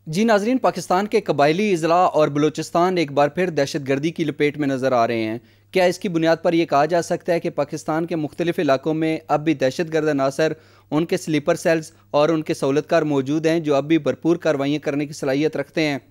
जी नाजरीन, पाकिस्तान के कबायली अजला और बलूचिस्तान एक बार फिर दहशत गर्दी की लपेट में नज़र आ रहे हैं। क्या इसकी बुनियाद पर यह कहा जा सकता है कि पाकिस्तान के मुख्तलिफ इलाकों में अब भी दहशत गर्द अनासर, उनके स्लीपर सेल्स और उनके सहूलतकार मौजूद हैं जो अब भी भरपूर कार्रवाइयाँ करने की सलाहियत रखते हैं?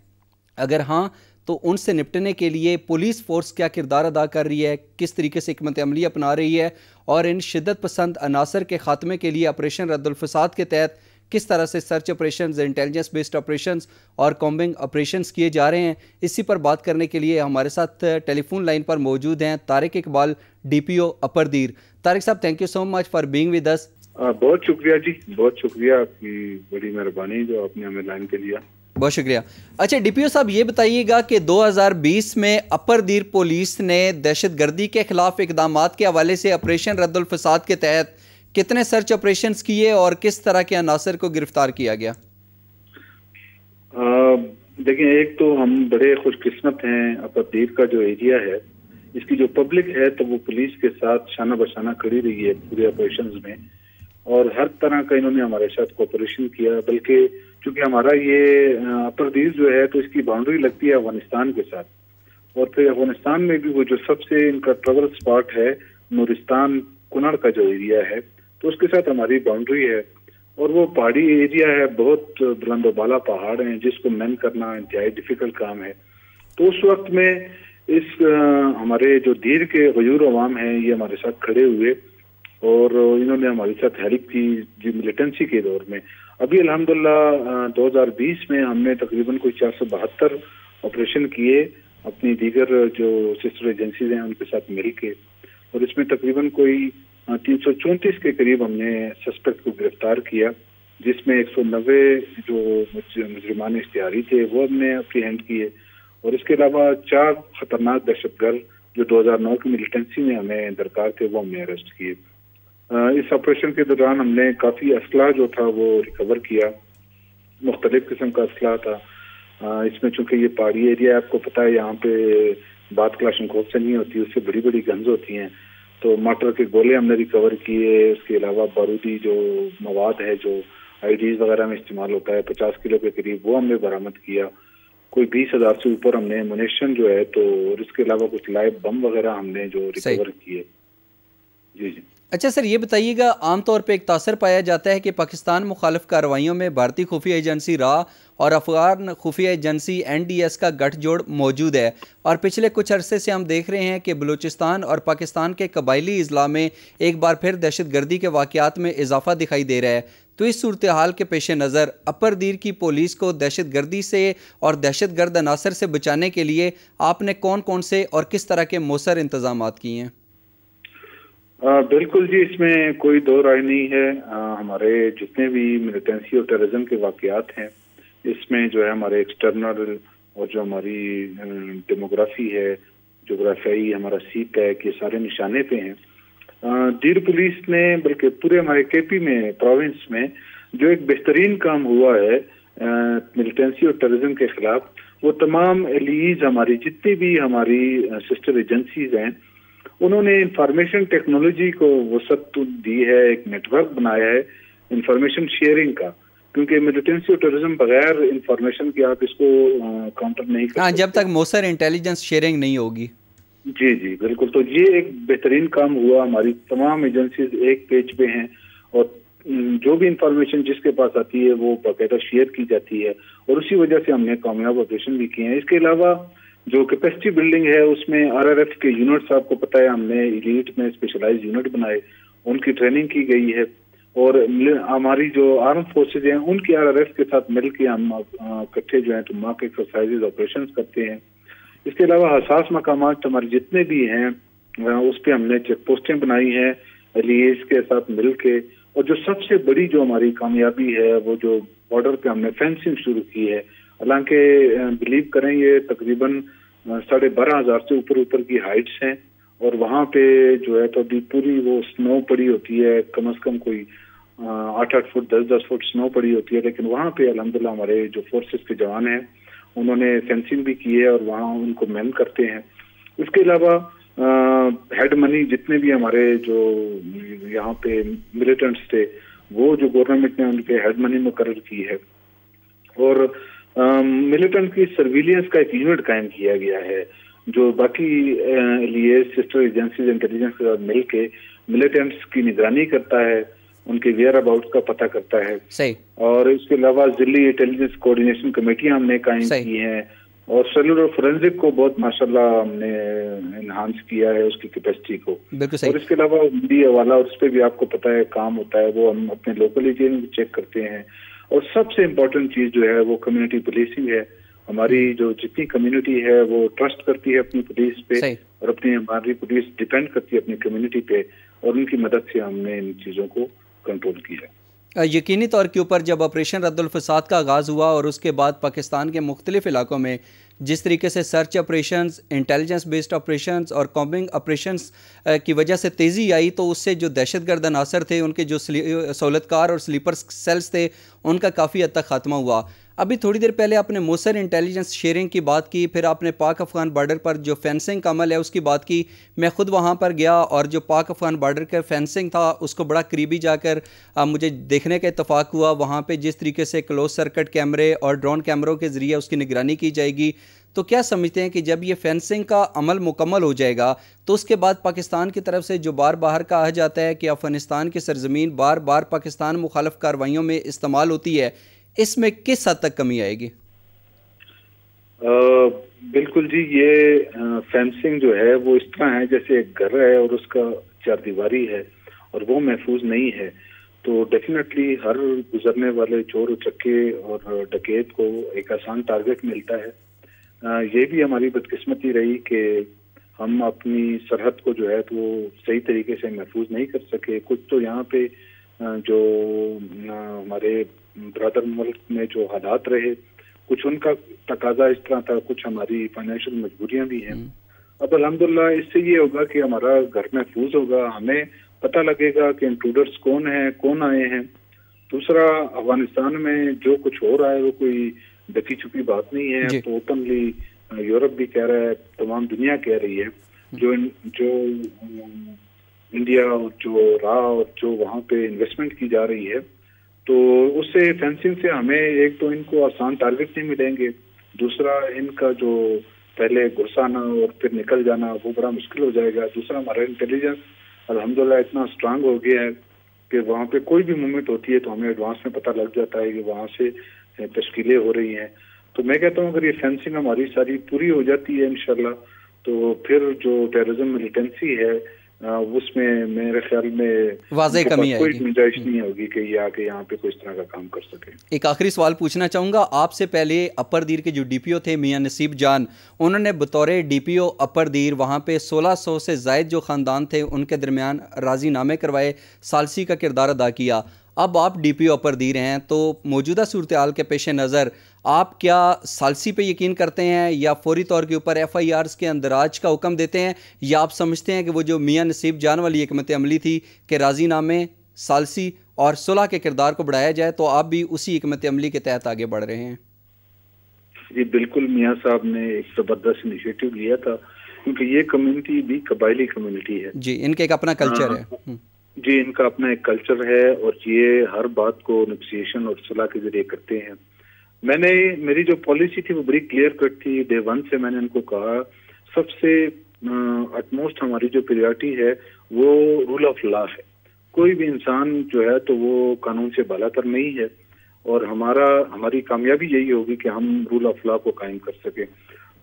अगर हाँ, तो उनसे निपटने के लिए पुलिस फोर्स क्या किरदार अदा कर रही है, किस तरीके से हिकमत अमली अपना रही है, और इन शिद्दत पसंद अनासर के खात्मे के लिए ऑपरेशन रद्दुल फसाद के तहत किस तरह से search operations, intelligence based operations और कॉम्बिंग ऑपरेशंस किए जा रहे हैं, इसी पर बात करने के लिए हमारे साथ टेलीफोन लाइन पर मौजूद हैं तारिक इकबाल, DPO अपर दीर। तारिक साहब, thank you so much for being with us. बहुत शुक्रिया जी, बहुत शुक्रिया, आपकी बड़ी मेहरबानी जो आपने हमें लाइन पे लिया। बहुत शुक्रिया। अच्छा DPO साहब, ये बताइएगा कि 2020 में अपर दीर पुलिस ने दहशत गर्दी के खिलाफ इकदामात के हवाले से ऑपरेशन रद्दुल फसाद के तहत कितने सर्च ऑपरेशंस किए और किस तरह के अनासर को गिरफ्तार किया गया? देखिए, एक तो हम बड़े खुशकिस्मत हैं, अपर दीर का जो एरिया है इसकी जो पब्लिक है तो वो पुलिस के साथ शाना बशाना खड़ी रही है पूरे ऑपरेशंस में, और हर तरह का इन्होंने हमारे साथ कोऑपरेशन किया। बल्कि चूंकि हमारा ये अपर दीर जो है तो इसकी बाउंड्री लगती है अफगानिस्तान के साथ, और फिर अफगानिस्तान में भी वो जो सबसे इनका ट्रैवल स्पॉट है नूरिस्तान कुनड़ का जो एरिया है तो उसके साथ हमारी बाउंड्री है, और वो पहाड़ी एरिया है, बहुत बुलंदोबाला पहाड़ हैं जिसको मैन करना इंतहाई डिफिकल्ट काम है। तो उस वक्त में इस हमारे जो दीर के गयूर अवाम हैं ये हमारे साथ खड़े हुए और इन्होंने हमारे साथ हेल्प की जी मिलिटेंसी के दौर में। अभी अल्हम्दुलिल्लाह 2020 में हमने तकरीबन कोई 472 ऑपरेशन किए अपनी दीगर जो सिस्टर एजेंसीज हैं उनके साथ मिल के, और इसमें तकरीबन कोई 334 के करीब हमने सस्पेक्ट को गिरफ्तार किया, जिसमें 190 जो मुजरिमान इश्तिहारी थे वो हमने अपनी हैंड किए, और इसके अलावा 4 खतरनाक दहशतगर्द जो 2009 की मिलिटेंसी में हमें दरकार थे वो हमने अरेस्ट किए। इस ऑपरेशन के दौरान हमने काफ़ी असला जो था वो रिकवर किया, मुख्तलिफ किस्म का असला था। इसमें चूंकि ये पहाड़ी एरिया है, आपको पता है यहाँ पे बात क्लाशनकोव से नहीं होती, उससे बड़ी बड़ी गन्स होती हैं, तो मटर के गोले हमने रिकवर किए। उसके अलावा बारूदी जो मवाद है जो IDs वगैरह में इस्तेमाल होता है 50 किलो के करीब वो हमने बरामद किया। कोई 20,000 से ऊपर हमने मुनेशन जो है तो, और इसके अलावा कुछ लाइव बम वगैरह हमने जो रिकवर किए। जी जी। अच्छा सर, ये बताइएगा, आमतौर पे एक तासर पाया जाता है कि पाकिस्तान मुखालिफ कार्रवाइयों में भारतीय खुफिया एजेंसी रा और अफगान खुफिया एजेंसी NDS का गठजोड़ मौजूद है, और पिछले कुछ अरसे से हम देख रहे हैं कि बलूचिस्तान और पाकिस्तान के कबायली अजला में एक बार फिर दहशत गर्दी के वाक़यात में इजाफा दिखाई दे रहा है। तो इस सूरत हाल के पेश नज़र अपर दीर की पुलिस को दहशत गर्दी से और दहशत गर्द अनासर से बचाने के लिए आपने कौन कौन से और किस तरह के मौसर इंतजाम किए हैं? बिल्कुल जी, इसमें कोई दो राय नहीं है। हमारे जितने भी मिलिटेंसी और टेररिज्म के वाक़यात हैं इसमें जो है हमारे एक्सटर्नल और जो हमारी डेमोग्राफी है, जोग्राफियाई हमारा सीप है, कि सारे निशाने पे हैं। दीर पुलिस ने बल्कि पूरे हमारे KP में प्रोविंस में जो एक बेहतरीन काम हुआ है मिलिटेंसी और टेररिज्म के खिलाफ, वो तमाम एलीज हमारी जितनी भी हमारी सिस्टर एजेंसीज हैं उन्होंने इंफॉर्मेशन टेक्नोलॉजी को वसअत दी है, एक नेटवर्क बनाया है इंफॉर्मेशन शेयरिंग का, क्योंकि मिलिटेंसी और टेररिज्म बगैर इंफॉर्मेशन की आप इसको काउंटर नहीं कर सकते जब तक मौसर इंटेलिजेंस शेयरिंग नहीं होगी। जी जी बिल्कुल। तो ये एक बेहतरीन काम हुआ, हमारी तमाम एजेंसीज एक पेज पे हैं और जो भी इंफॉर्मेशन जिसके पास आती है वो बाकायदा शेयर की जाती है, और उसी वजह से हमने कामयाब ऑपरेशन भी किए हैं। इसके अलावा जो कैपेसिटी बिल्डिंग है उसमें RRF के यूनिट्स, आपको पता है हमने एलीट में स्पेशलाइज यूनिट बनाए, उनकी ट्रेनिंग की गई है, और हमारी जो आर्म फोर्सेज हैं उनकी RRF के साथ मिलकर हम इकट्ठे जो है तो मॉक एक्सरसाइजेज ऑपरेशन करते हैं। इसके अलावा हसास मकामात हमारे जितने भी हैं उस पर हमने चेक पोस्टें बनाई हैं LEAs के साथ मिल के, और जो सबसे बड़ी जो हमारी कामयाबी है वो जो बॉर्डर पे हमने फेंसिंग शुरू की है। हालांकि बिलीव करें ये तकरीबन 12,500 से ऊपर की हाइट्स हैं, और वहाँ पे जो है तो अभी पूरी वो स्नो पड़ी होती है, कम से कम कोई 8-8 फुट 10-10 फुट स्नो पड़ी होती है, लेकिन वहाँ पे अल्हम्दुलिल्लाह हमारे जो फोर्सेस के जवान हैं उन्होंने फेंसिंग भी की है और वहाँ उनको मैन करते हैं। इसके अलावा हेड मनी जितने भी हमारे जो यहाँ पे मिलिटेंट्स थे वो जो गवर्नमेंट ने उनके हेड मनी मुकर्रर की है, और ملیٹنٹ کی سرویلنس کا ایک یونٹ قائم کیا گیا ہے جو باقی لیے سسٹر ایجنسیز انٹیلیجنس کے ساتھ مل کے ملیٹنٹس کی نگرانی کرتا ہے، ان کے ویئر اباؤٹ کا پتہ کرتا ہے. صحیح. اور اس کے علاوہ ضلعی انٹیلیجنس کوآرڈینیشن کمیٹیاں ہم نے قائم کی ہیں، اور سیلولر فورینزک کو بہت ماشاءاللہ ہم نے انہانس کیا ہے اس کی کیپیسٹی کو. اور اس کے علاوہ ہندی حوالہ، اور اس پہ بھی آپ کو پتہ ہے کام ہوتا ہے، وہ ہم اپنے لوکل ایریا میں چیک کرتے ہیں. اور سب سے امپورٹنٹ چیز جو ہے وہ کمیونٹی پولیسنگ ہے. ہماری جو جتنی کمیونٹی ہے وہ ٹرسٹ کرتی ہے اپنی پولیس پہ، اور ہماری پولیس ڈیپینڈ کرتی ہے اپنی کمیونٹی پہ، اور ان کی مدد سے ہم نے ان چیزوں کو کنٹرول کیا. یقینی طور کے اوپر جب آپریشن رد الفساد کا آغاز ہوا اور اس کے بعد پاکستان کے مختلف علاقوں میں جس طریقے سے search operations, intelligence based operations اور کامبنگ آپریشنز کی وجہ سے تیزی آئی، تو اس سے جو دہشت گرد عناصر تھے، ان کے جو سہولت کار اور سلیپر سیلز تھے، ان کا کافی حد تک خاتمہ ہوا. ابھی تھوڑی دیر پہلے آپ نے موثر انٹیلیجنس شیئرنگ کی بات کی، پھر آپ نے پاک افغان بارڈر پر جو فینسنگ کا عمل ہے اس کی بات کی. میں خود وہاں پر گیا اور جو پاک افغان بارڈر کا فینسنگ تھا اس کو بڑا قریبی جا کر مجھے دیکھنے کا اتفاق ہوا. وہاں پہ جس طریقے سے کلوز سرکٹ کیمرے اور ڈرون کیمروں کے ذریعے اس کی نگرانی کی جائے گی، تو کیا سمجھتے ہیں کہ جب یہ فینسنگ کا عمل مکمل ہو جائے گا تو اس کے بعد پاکستان کی طرف سے جو بار باہر کہا جاتا ہے کہ افغانستان کی سرزمین بار بار پاکستان مخالف کارروائیوں میں استعمال ہوتی ہے، اس میں کس حد تک کمی آئے گی؟ بالکل جی، یہ فینسنگ جو ہے وہ اس طرح ہے جیسے ایک گھر ہے اور اس کا چار دیواری ہے اور وہ محفوظ نہیں ہے، تو ڈیفینیٹلی ہر گزرنے والے چور اچکے اور ڈکیت کو ایک آسان ٹارگٹ ملتا ہے. یہ بھی ہماری بدقسمتی رہی کہ ہم اپنی سرحد کو جو ہے تو صحیح طریقے سے محفوظ نہیں کر سکے. کچھ تو یہاں پہ جو ہمارے برادر ملک میں جو حالات رہے، کچھ ان کا تقاضا اس طرح تھا، کچھ ہماری فائنینشیل مجبوریاں بھی ہیں. اب الحمدللہ اس سے یہ ہوگا کہ ہمارا گھر محفوظ ہوگا، ہمیں پتہ لگے گا کہ انٹروڈرز کون ہیں، کون آئے ہیں. دوسرا، افغانستان میں جو کچھ ہو رہا ہے وہ کوئی ڈکی چھپی بات نہیں ہے، تو اوپنلی یورپ بھی کہہ رہا ہے، تمام دنیا کہہ رہی ہے. جو انڈیا اور جو اور جو وہاں پہ انویسٹمنٹ کی جا رہی ہے، تو اس سے فینسنگ سے ہمیں ایک تو ان کو آسان ٹارگٹ نہیں ملیں گے، دوسرا ان کا جو پہلے گھسانا اور پھر نکل جانا وہ بڑا مشکل ہو جائے گا. دوسرا، ہمارا انٹیلیجنس الحمدللہ اتنا اسٹرانگ ہو گیا ہے کہ وہاں پہ کوئی بھی موومنٹ ہوتی ہے تو ہمیں ایڈوانس میں پتہ لگ جاتا ہے کہ وہاں سے تشکیلیں ہو رہی ہیں. تو میں کہتا ہوں اگر یہ فینسنگ ہماری ساری پوری ہو جاتی ہے انشاءاللہ، تو پھر جو ٹیررزم ملیٹنسی ہے اس میں میرے خیال میں واضح کمی آئے گی، کوئی گنجائش نہیں ہوگی کہ یہ آ کے یہاں پہ کوئی اس طرح کا کام کر سکے. ایک آخری سوال پوچھنا چاہوں گا آپ سے. پہلے اپر دیر کے جو ڈی پی او تھے میاں نصیب جان، انہوں نے بطور ڈی پی او اپر دیر وہاں پہ 1600 سے زائد جو خاندان تھے ان کے درمیان راضی نامے کروائے، ثالثی کا کردار ادا کیا. اب آپ ڈی پی او اپر دیر ہیں، تو موجودہ صورتحال کے پیش نظر آپ کیا ثالثی پہ یقین کرتے ہیں یا فوری طور کے اوپر ایف آئی آرز کے اندراج کا حکم دیتے ہیں، یا آپ سمجھتے ہیں کہ وہ جو میاں نصیب جان والی حکمت عملی تھی کہ راضی نامے، ثالثی اور صلح کے کردار کو بڑھایا جائے، تو آپ بھی اسی حکمت عملی کے تحت آگے بڑھ رہے ہیں؟ جی بالکل، میاں صاحب نے ایک زبردست انیشیٹو لیا تھا، کیونکہ یہ کمیونٹی بھی قبائلی کمیونٹی ہے. جی، ان کا ایک اپنا کلچر ہے. جی، ان کا اپنا ایک کلچر ہے اور یہ ہر بات کو نیگوشیشن اور صلح کے ذریعے کرتے ہیں. میری جو پالیسی تھی وہ بڑی کلیئر کٹ تھی. ڈے ون سے میں نے ان کو کہا سب سے اٹموسٹ ہماری جو پریورٹی ہے وہ رول آف لا ہے. کوئی بھی انسان جو ہے تو وہ قانون سے بالا تر نہیں ہے، اور ہماری کامیابی یہی ہوگی کہ ہم رول آف لا کو قائم کر سکیں.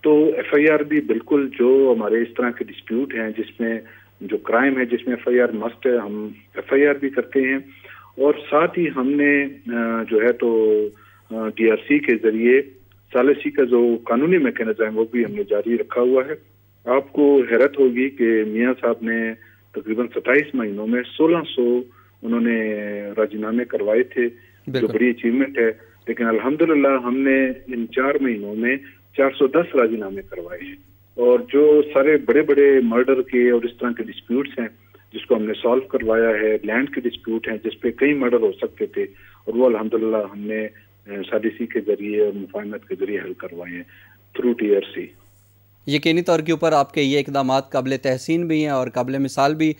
تو ایف آئی آر بھی بالکل جو ہمارے اس طرح کے ڈسپیوٹ ہیں جس میں جو کرائم ہے جس میں ایف آئی آر مسٹ ہے، ہم ایف آئی آر بھی کرتے ہیں. اور ساتھ ہی ہم نے جو ہے تو ڈی آر سی کے ذریعے ثالثی کا جو قانونی میکینزم ہے وہ بھی ہم نے جاری رکھا ہوا ہے. آپ کو حیرت ہوگی کہ میاں صاحب نے تقریباً 27 مہینوں میں 1600 انہوں نے راضی نامے کروائے تھے، جو بڑی اچیومنٹ ہے. لیکن الحمدللہ ہم نے ان 4 مہینوں میں 410 راضی نامے کروائے ہیں. اور جو سارے بڑے بڑے مرڈر کے اور اس طرح کے ڈسپیوٹس ہیں جس کو ہم نے سالو کروایا ہے، لینڈ کے ڈسپیوٹ ہیں جس پہ کئی مرڈر ہو سکتے تھے، اور وہ الحمدللہ ہم نے ثالثی کے ذریعے اور مفاہمت کے ذریعے حل کروائے ہیں تھرو ٹی آر سی. یقینی طور کے اوپر آپ کے یہ اقدامات قابل تحسین بھی ہیں اور قابل مثال بھی.